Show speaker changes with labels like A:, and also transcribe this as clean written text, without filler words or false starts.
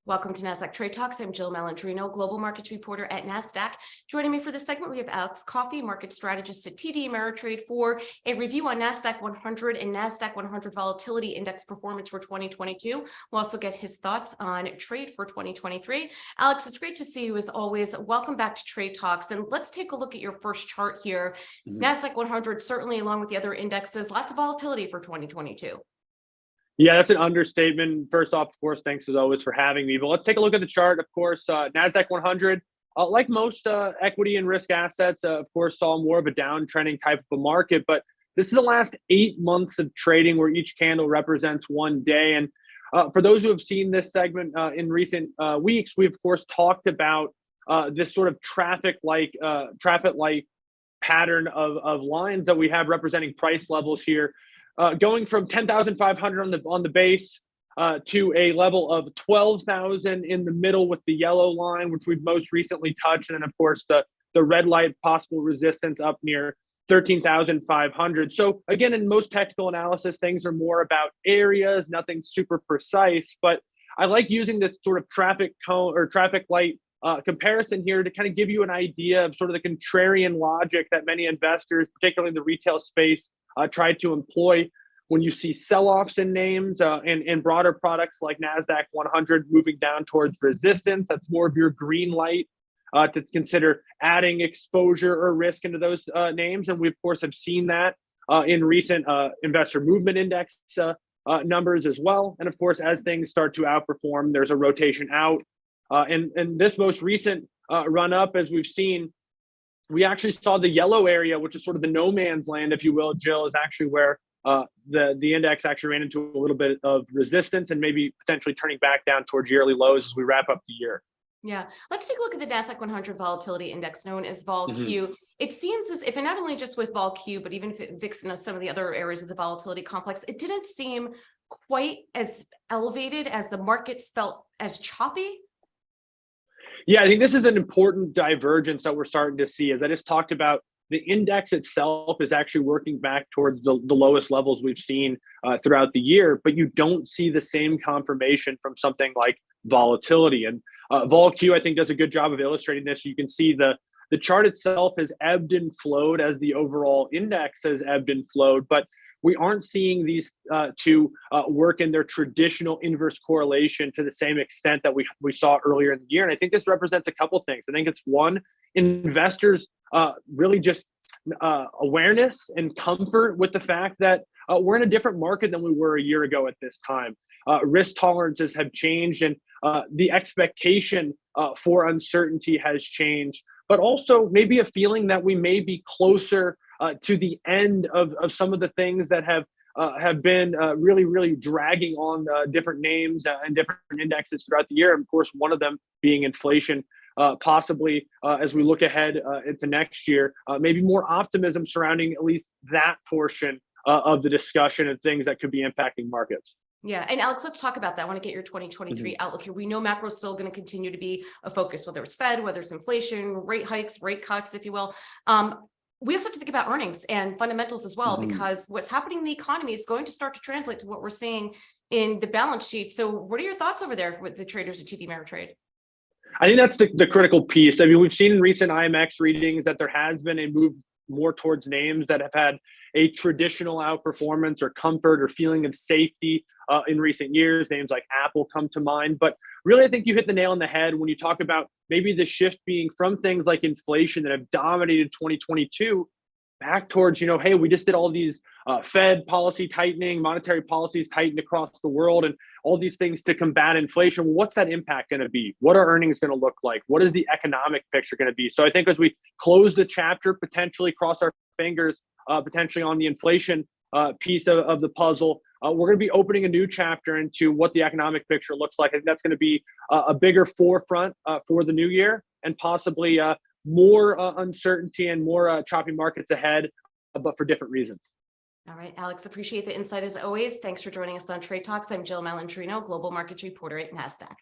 A: Welcome to Nasdaq Trade Talks. I'm Jill Malandrino, Global Markets Reporter at Nasdaq. Joining me for this segment, we have Coffey, Market Strategist at TD Ameritrade, for a review on Nasdaq-100 and Nasdaq-100 Volatility Index performance for 2022. We'll also get his thoughts on trade for 2023. Alex, it's great to see you as always. Welcome back to Trade Talks. And let's take a look at your first chart here. Nasdaq-100, certainly along with the other indexes, lots of volatility for 2022.
B: Yeah, that's an understatement. First off, of course, thanks as always for having me. But let's take a look at the chart. Of course, Nasdaq-100, like most equity and risk assets, of course, saw more of a downtrending type of a market. But this is the last 8 months of trading where each candle represents one day. And for those who have seen this segment in recent weeks, we, of course, talked about this sort of traffic-like pattern of lines that we have representing price levels here. Going from 10,500 on the base to a level of 12,000 in the middle with the yellow line, which we've most recently touched, and then of course the red light possible resistance up near 13,500. So again, in most technical analysis, things are more about areas, nothing super precise. But I like using this sort of traffic cone or traffic light comparison here to kind of give you an idea of sort of the contrarian logic that many investors, particularly in the retail space, try to employ when you see sell-offs in names and broader products like Nasdaq-100 moving down towards resistance. That's more of your green light to consider adding exposure or risk into those names. And we, of course, have seen that in recent investor movement index numbers as well. And of course, as things start to outperform, there's a rotation out. And this most recent run up, as we've seen, we actually saw the yellow area, which is sort of the no man's land, if you will, Jill, is actually where the index actually ran into a little bit of resistance and maybe potentially turning back down towards yearly lows as we wrap up the year.
A: Yeah, let's take a look at the Nasdaq-100 Volatility Index, known as Vol-Q. It seems as if, and not only just with Vol-Q, but even if it VIX and some of the other areas of the volatility complex, it didn't seem quite as elevated as the markets felt as choppy.
B: Yeah, I think this is an important divergence that we're starting to see. As I just talked about, the index itself is actually working back towards the lowest levels we've seen throughout the year, but you don't see the same confirmation from something like volatility. And Vol-Q, I think, does a good job of illustrating this. You can see the chart itself has ebbed and flowed as the overall index has ebbed and flowed, but we aren't seeing these two work in their traditional inverse correlation to the same extent that we saw earlier in the year. And I think this represents a couple things. I think it's one, investors really just awareness and comfort with the fact that we're in a different market than we were a year ago at this time. Risk tolerances have changed, and the expectation for uncertainty has changed, but also maybe a feeling that we may be closer to the end of some of the things that have been really dragging on different names and different indexes throughout the year. And of course, one of them being inflation. Possibly as we look ahead into next year, maybe more optimism surrounding at least that portion of the discussion and things that could be impacting markets.
A: Yeah. And Alex, let's talk about that. I want to get your 2023 outlook here. We know macro is still going to continue to be a focus, whether it's Fed, whether it's inflation, rate hikes, rate cuts, if you will. We also have to think about earnings and fundamentals as well, because what's happening in the economy is going to start to translate to what we're seeing in the balance sheet. So what are your thoughts over there with the traders at TD Ameritrade?
B: I think that's the critical piece. I mean, we've seen in recent IMX readings that there has been a move more towards names that have had a traditional outperformance or comfort or feeling of safety in recent years. Names like Apple come to mind. But really, I think you hit the nail on the head when you talk about maybe the shift being from things like inflation that have dominated 2022 back towards, hey, we just did all these Fed policy tightening, monetary policies tightened across the world, and all these things to combat inflation. What's that impact going to be? What are earnings going to look like? What is the economic picture going to be? So I think as we close the chapter, potentially cross our fingers, potentially on the inflation piece of the puzzle, we're going to be opening a new chapter into what the economic picture looks like. I think that's going to be a bigger forefront for the new year, and possibly more uncertainty and more choppy markets ahead, but for different reasons.
A: All right, Alex, appreciate the insight as always. Thanks for joining us on Trade Talks. I'm Jill Malandrino, Global Markets Reporter at Nasdaq.